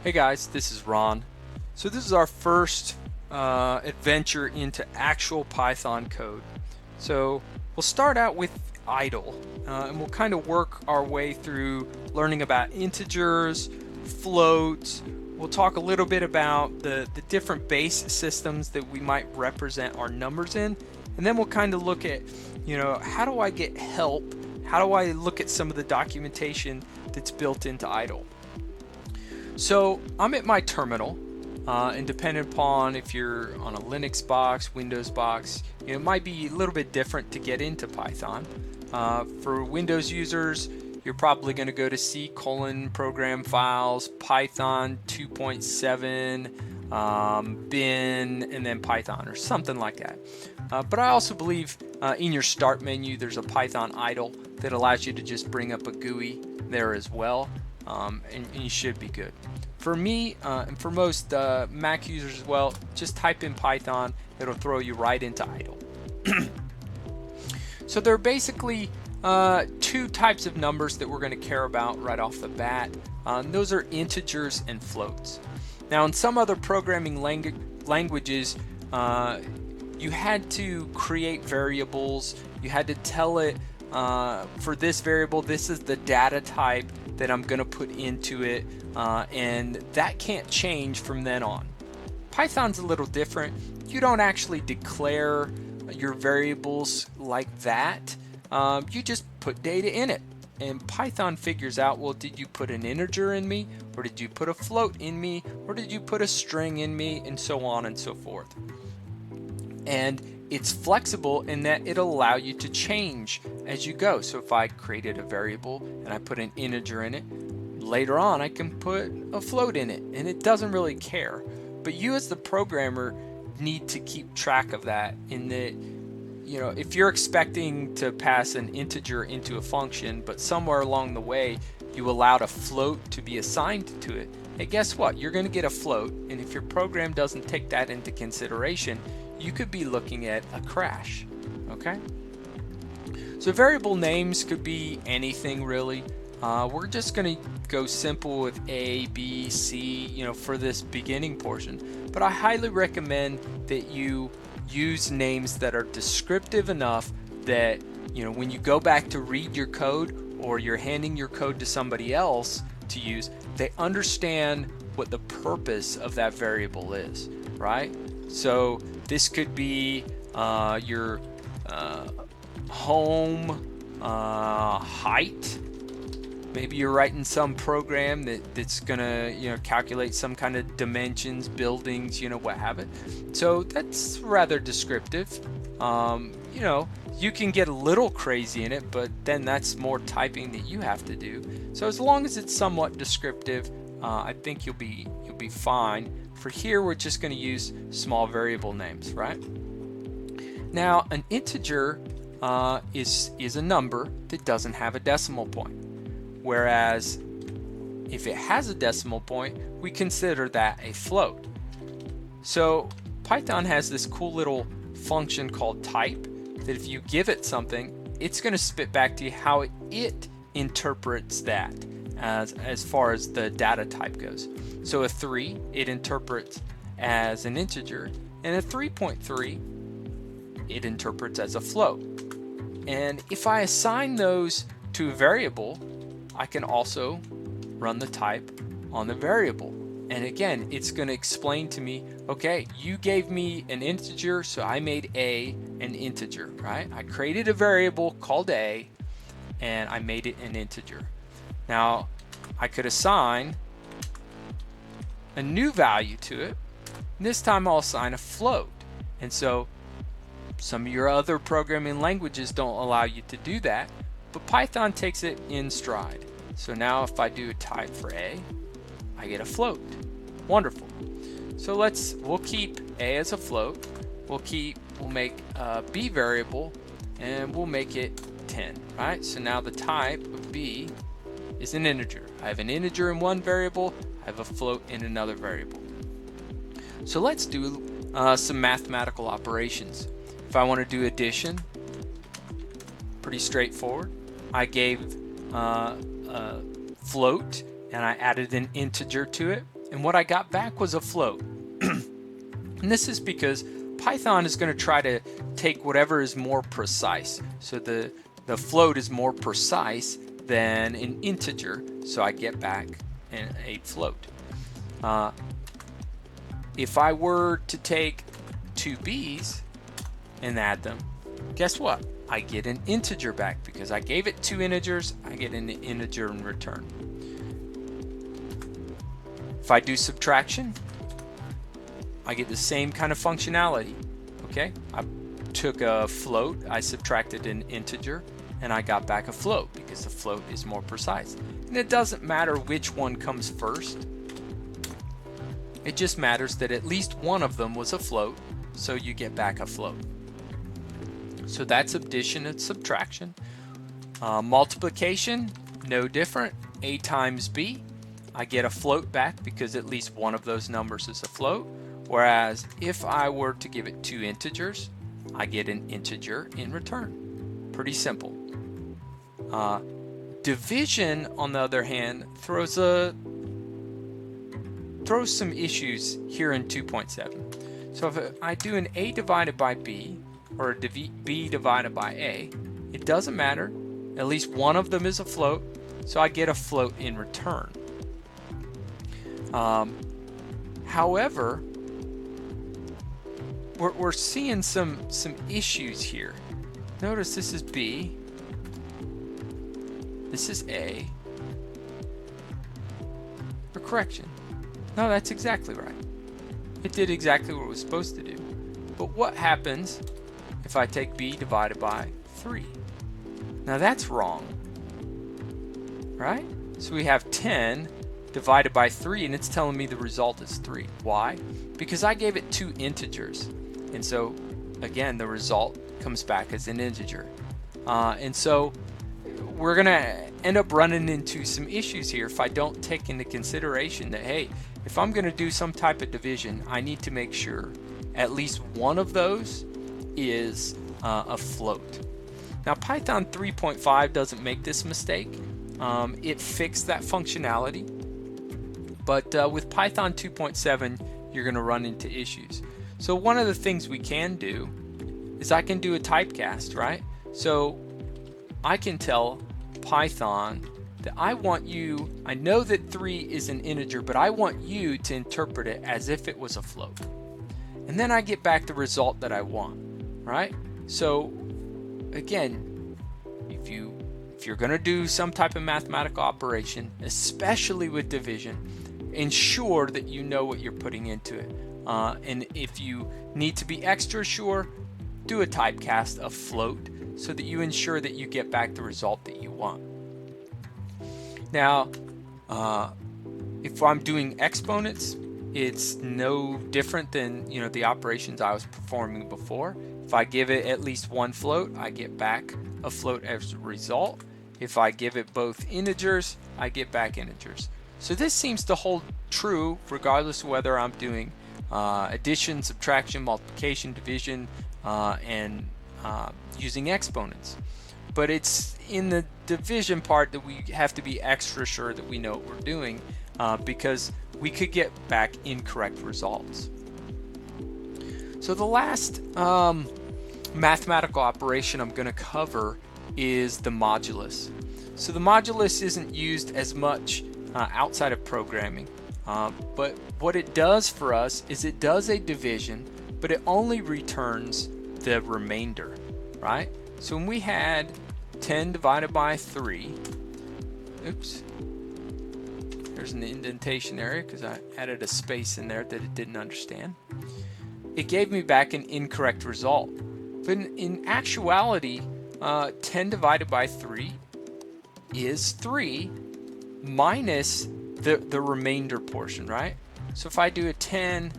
Hey guys, this is Ron. So this is our first adventure into actual Python code. So we'll start out with idle and we'll kind of work our way through learning about integers, floats. We'll talk a little bit about the different base systems that we might represent our numbers in, and then we'll kind of look at, how do I get help? How do I look at some of the documentation that's built into idle? So I'm at my terminal, and depending upon if you're on a Linux box, Windows box, it might be a little bit different to get into Python. For Windows users, you're probably going to go to C:\program files, Python 2.7, bin, and then Python or something like that. But I also believe in your start menu there's a Python idle that allows you to just bring up a GUI there as well. And you should be good. For me, and for most Mac users as well, just type in Python, it'll throw you right into idle. So there are basically two types of numbers that we're going to care about right off the bat. Those are integers and floats. Now in some other programming languages, you had to create variables. You had to tell it, for this variable, this is the data type that I'm going to put into it, and that can't change from then on. Python's a little different. You don't actually declare your variables like that. You just put data in it, and Python figures out, well, did you put an integer in me, or did you put a float in me, or did you put a string in me, and so on and so forth. And it's flexible in that it'll allow you to change as you go. So if I created a variable and I put an integer in it, later on I can put a float in it, and it doesn't really care. But you as the programmer need to keep track of that, in that, if you're expecting to pass an integer into a function, but somewhere along the way you allowed a float to be assigned to it, hey, guess what? You're going to get a float, and if your program doesn't take that into consideration, you could be looking at a crash. Okay? So variable names could be anything really. We're just going to go simple with A, B, C, for this beginning portion. But I highly recommend that you use names that are descriptive enough that, when you go back to read your code, or you're handing your code to somebody else to use, they understand what the purpose of that variable is, right? So this could be your home height. Maybe you're writing some program that's gonna calculate some kind of dimensions, buildings, what have it. So that's rather descriptive. You can get a little crazy in it, but then that's more typing that you have to do. So as long as it's somewhat descriptive, I think you'll be fine. For here, we're just going to use small variable names, right? Now, an integer is a number that doesn't have a decimal point. Whereas if it has a decimal point, we consider that a float. So Python has this cool little function called type that if you give it something, it's going to spit back to you how it interprets that as far as the data type goes. So a 3, it interprets as an integer, and a 3.3, it interprets as a float. And if I assign those to a variable, I can also run the type on the variable. And again, it's going to explain to me, okay, you gave me an integer, so I made A an integer, right? I created a variable called A, and I made it an integer. Now, I could assign a new value to it. This time I'll assign a float. And so some of your other programming languages don't allow you to do that, but Python takes it in stride. So now if I do a type for A, I get a float. Wonderful. So we'll keep A as a float. We'll make a B variable, and we'll make it 10, right? So now the type of B is an integer. I have an integer in one variable, I have a float in another variable. So let's do some mathematical operations. If I want to do addition, pretty straightforward. I gave a float and I added an integer to it. and what I got back was a float. And this is because Python is going to try to take whatever is more precise. So the float is more precise than an integer, so I get back a float. If I were to take two b's and add them, guess what? I get an integer back because I gave it two integers, I get an integer in return. If I do subtraction, I get the same kind of functionality. Okay, I took a float, I subtracted an integer, and I got back a float because the float is more precise. And it doesn't matter which one comes first. It just matters that at least one of them was a float, so you get back a float. So that's addition and subtraction. Multiplication, no different. A times b, I get a float back because at least one of those numbers is a float. Whereas if I were to give it two integers, I get an integer in return. Pretty simple. Division, on the other hand, throws some issues here in 2.7. So if I do an a divided by b, or a b divided by a, it doesn't matter. At least one of them is a float, so I get a float in return. However, we're seeing some issues here. Notice this is b, this is a. Or correction. No, that's exactly right. It did exactly what it was supposed to do. But what happens if I take b divided by 3? Now that's wrong, right? So we have 10 divided by 3, and it's telling me the result is 3. Why? Because I gave it two integers. And so, again, the result comes back as an integer. And so we're going to end up running into some issues here if I don't take into consideration that, hey, if I'm going to do some type of division, I need to make sure at least one of those is a float. Now, Python 3.5 doesn't make this mistake. It fixed that functionality. But with Python 2.7, you're going to run into issues. So one of the things we can do is I can do a typecast, right? So I can tell Python that I know that 3 is an integer, but I want you to interpret it as if it was a float. And then I get back the result that I want, right? So again, if you're going to do some type of mathematical operation, especially with division, ensure that you know what you're putting into it. And if you need to be extra sure, do a typecast of float so that you ensure that you get back the result that you want. Now, if I'm doing exponents, it's no different than the operations I was performing before. If I give it at least one float, I get back a float as a result. If I give it both integers, I get back integers. So this seems to hold true regardless of whether I'm doing addition, subtraction, multiplication, division, and using exponents. But it's in the division part that we have to be extra sure that we know what we're doing, because we could get back incorrect results. So the last mathematical operation I'm going to cover is the modulus. So the modulus isn't used as much outside of programming, but what it does for us is it does a division, but it only returns the remainder, right? So when we had 10 divided by 3, oops, there's an indentation area because I added a space in there that it didn't understand. It gave me back an incorrect result. But in actuality, 10 divided by 3 is 3 minus the remainder portion, right? So if I do a 10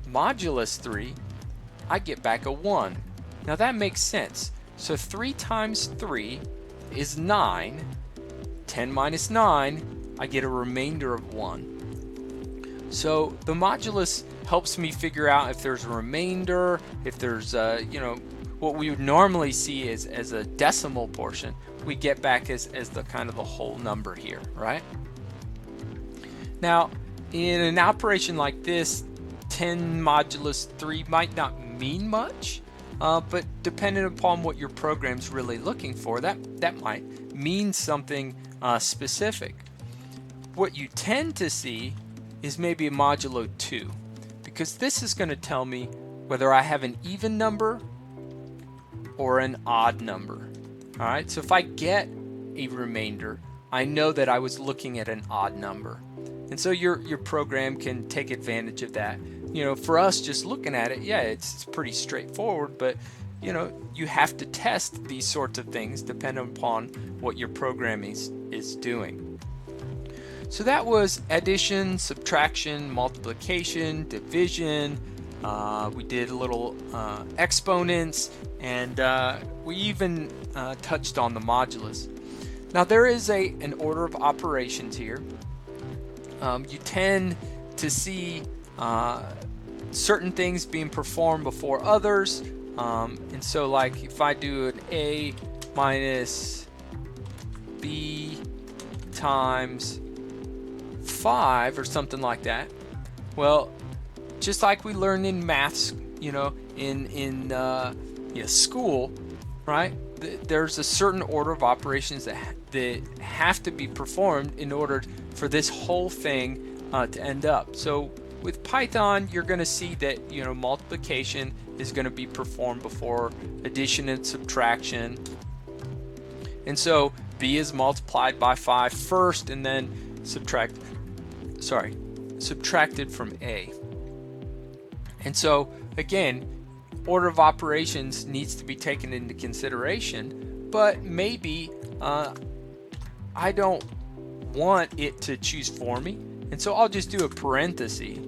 modulus 3, I get back a 1. Now that makes sense. So 3 times 3 is 9. 10 minus 9, I get a remainder of 1. So the modulus helps me figure out if there's a remainder, if there's what we would normally see as a decimal portion, we get back as the kind of the whole number here, right? Now, in an operation like this, 10 modulus 3 might not mean much, but depending upon what your program's really looking for, that might mean something specific. What you tend to see is maybe a modulo 2, because this is going to tell me whether I have an even number or an odd number. All right, so if I get a remainder, I know that I was looking at an odd number. And so your program can take advantage of that. You know, for us just looking at it, yeah, it's pretty straightforward, but you know, you have to test these sorts of things depending upon what your program is doing. So that was addition, subtraction, multiplication, division. We did a little exponents, and we even touched on the modulus. Now there is an order of operations here. You tend to see certain things being performed before others, and so like if I do an A minus B times 5 or something like that, well, just like we learned in maths, you know, in school, right? There's a certain order of operations that have to be performed in order for this whole thing to end up. So with Python, you're going to see that, you know, multiplication is going to be performed before addition and subtraction. And so B is multiplied by 5 first, and then subtracted from A. And so again, order of operations needs to be taken into consideration, but maybe I don't want it to choose for me, and so I'll just do a parenthesis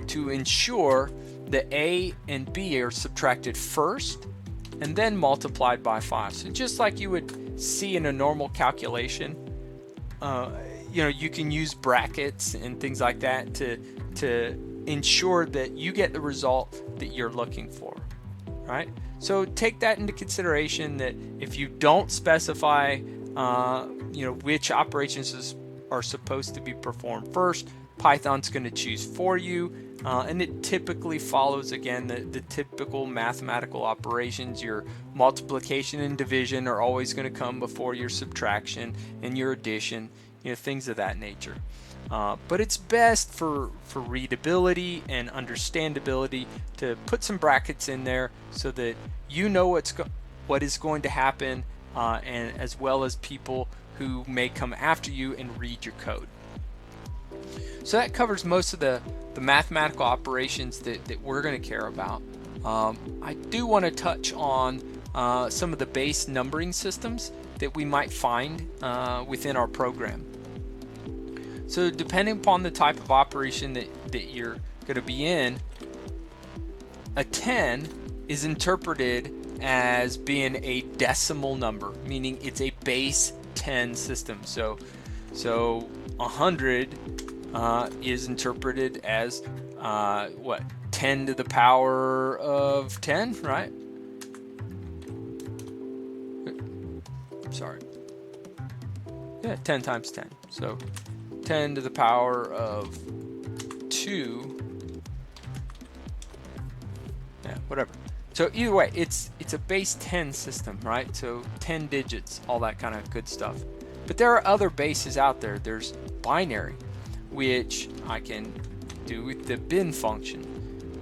to ensure that A and B are subtracted first and then multiplied by 5. So just like you would see in a normal calculation, you know, you can use brackets and things like that to ensure that you get the result that you're looking for, right? So take that into consideration, that if you don't specify you know, which operations are supposed to be performed first, Python's going to choose for you, and it typically follows, again, the typical mathematical operations. Your multiplication and division are always going to come before your subtraction and your addition, you know, things of that nature. But it's best for readability and understandability to put some brackets in there so that you know what is going to happen, and as well as people who may come after you and read your code. So that covers most of the mathematical operations that we're going to care about. I do want to touch on some of the base numbering systems that we might find within our program. So depending upon the type of operation that you're going to be in, a 10 is interpreted as being a decimal number, meaning it's a base 10 system. So 100 is interpreted as what, 10 to the power of 10, right? Sorry. Yeah, 10 times 10. So 10 to the power of 2. Yeah, whatever. So either way, it's a base 10 system, right? So 10 digits, all that kind of good stuff. But there are other bases out there. There's binary, which I can do with the bin function.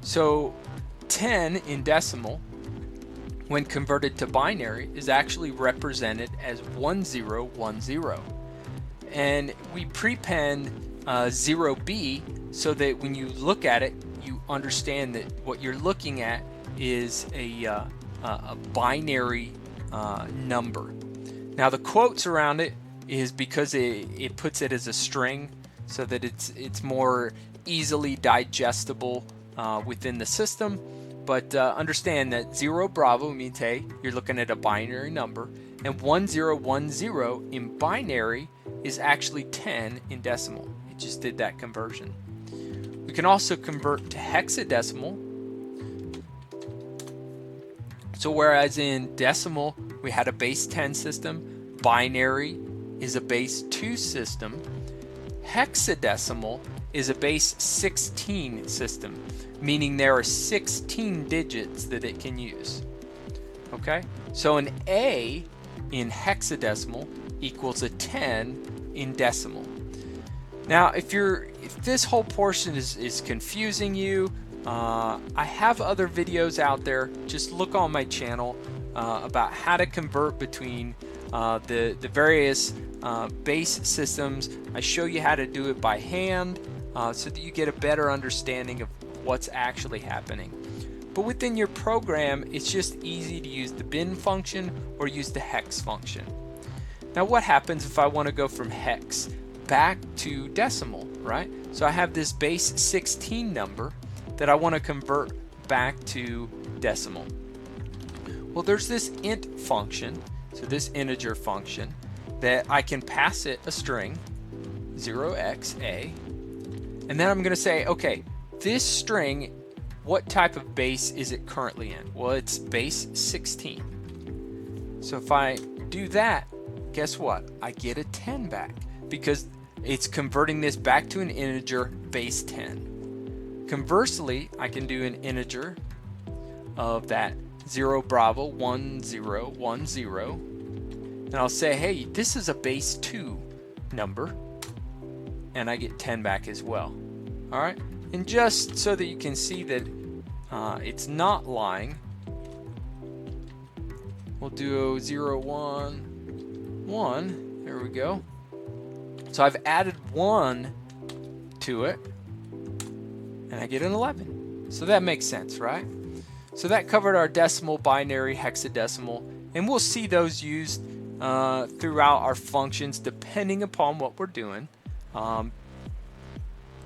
So 10 in decimal, when converted to binary, is actually represented as 1010. And we prepend 0b so that when you look at it, you understand that what you're looking at is a binary number. Now the quotes around it is because it puts it as a string so that it's more easily digestible within the system. But understand that 0 Bravo means, hey, you're looking at a binary number, and 1010 in binary is actually 10 in decimal. It just did that conversion. We can also convert to hexadecimal. So whereas in decimal we had a base 10 system, binary is a base 2 system, Hexadecimal is a base 16 system, meaning there are 16 digits that it can use. Okay, so an A in hexadecimal equals a 10 in decimal. Now, if this whole portion is confusing you, I have other videos out there. Just look on my channel about how to convert between the various base systems. I show you how to do it by hand so that you get a better understanding of what's actually happening. But within your program, it's just easy to use the bin function or use the hex function. Now, what happens if I want to go from hex back to decimal, right? So I have this base 16 number that I want to convert back to decimal. Well, there's this int function, so this integer function, that I can pass it a string, 0xa, and then I'm going to say, okay, this string, what type of base is it currently in? Well, it's base 16. So if I do that, guess what? I get a 10 back because it's converting this back to an integer base 10. Conversely, I can do an integer of that 0 Bravo 1010, and I'll say, hey, this is a base 2 number, and I get 10 back as well. All right, and just so that you can see that it's not lying, we'll do 0 1 1. There we go. So I've added 1 to it, and I get an 11. So that makes sense, right? So that covered our decimal, binary, hexadecimal, and we'll see those used throughout our functions depending upon what we're doing.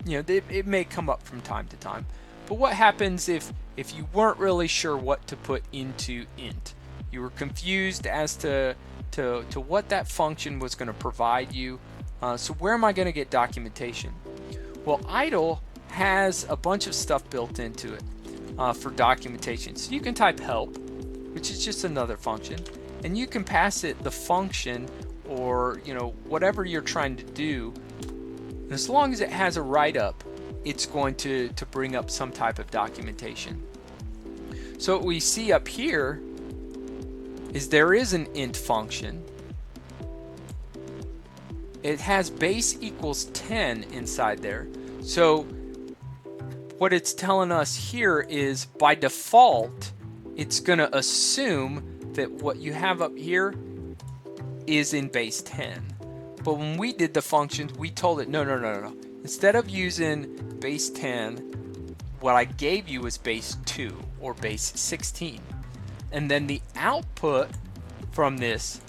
It may come up from time to time. But what happens if you weren't really sure what to put into int? You were confused as to what that function was going to provide you. So where am I going to get documentation? Well, idle has a bunch of stuff built into it for documentation. So you can type help, which is just another function, and you can pass it the function or whatever you're trying to do. And as long as it has a write-up, it's going to bring up some type of documentation. So what we see up here is there is an int function. It has base equals 10 inside there. So what it's telling us here is by default, it's going to assume that what you have up here is in base 10. But when we did the functions, we told it, no. Instead of using base 10, what I gave you was base 2 or base 16. And then the output from this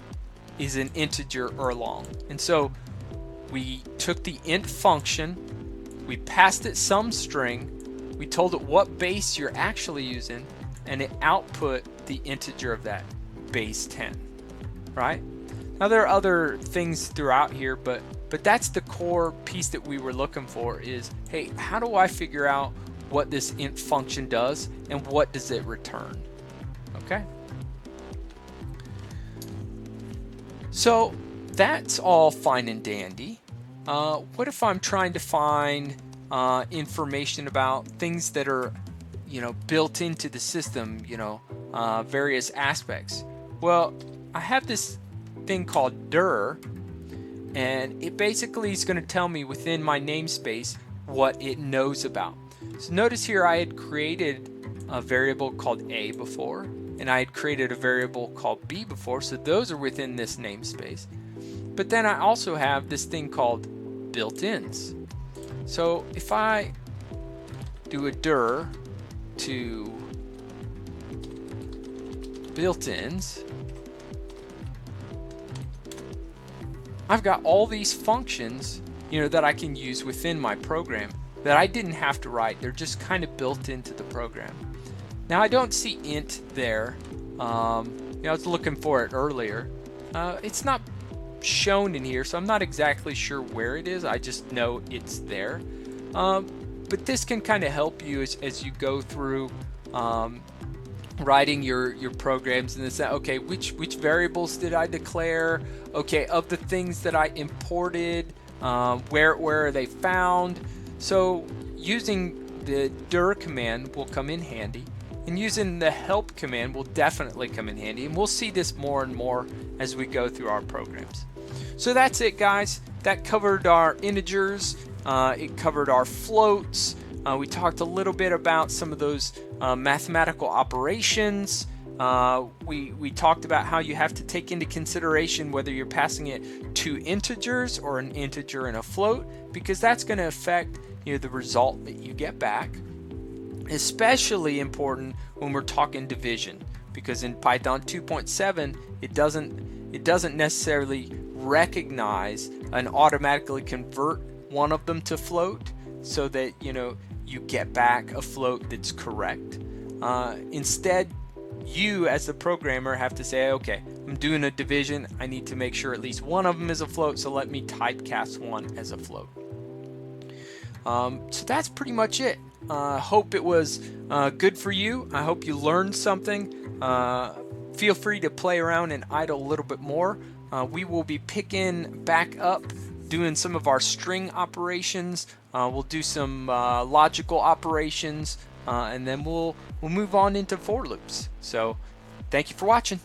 is an integer or long. And so we took the int function, we passed it some string, we told it what base you're actually using, and it output the integer of that, base 10, right? Now there are other things throughout here, but that's the core piece that we were looking for is, hey, how do I figure out what this int function does and what does it return? Okay. So that's all fine and dandy. What if I'm trying to find information about things that are, built into the system, various aspects? Well, I have this thing called dir, and it basically is going to tell me within my namespace what it knows about. So notice here I had created a variable called a before, and I had created a variable called b before, so those are within this namespace. But then I also have this thing called built-ins. So if I do a dir to built-ins, I've got all these functions, that I can use within my program that I didn't have to write. They're just kind of built into the program. Now I don't see int there. I was looking for it earlier. It's not shown in here, so I'm not exactly sure where it is. I just know it's there. But this can kind of help you as you go through writing your programs, and it's okay, which variables did I declare? Okay, of the things that I imported, where are they found. So using the dir command will come in handy, and using the help command will definitely come in handy, and we'll see this more and more as we go through our programs. So that's it, guys. That covered our integers, it covered our floats, we talked a little bit about some of those mathematical operations. We talked about how you have to take into consideration whether you're passing it two integers or an integer and a float, because that's going to affect the result that you get back. Especially important when we're talking division, because in Python 2.7 it doesn't necessarily recognize and automatically convert one of them to float, so that you get back a float that's correct. Instead, you as the programmer have to say, okay, I'm doing a division, I need to make sure at least one of them is a float, so let me typecast one as a float. So that's pretty much it. Hope it was good for you. I hope you learned something. Feel free to play around and idle a little bit more. We will be picking back up doing some of our string operations. We'll do some logical operations, and then we'll move on into for loops. So thank you for watching.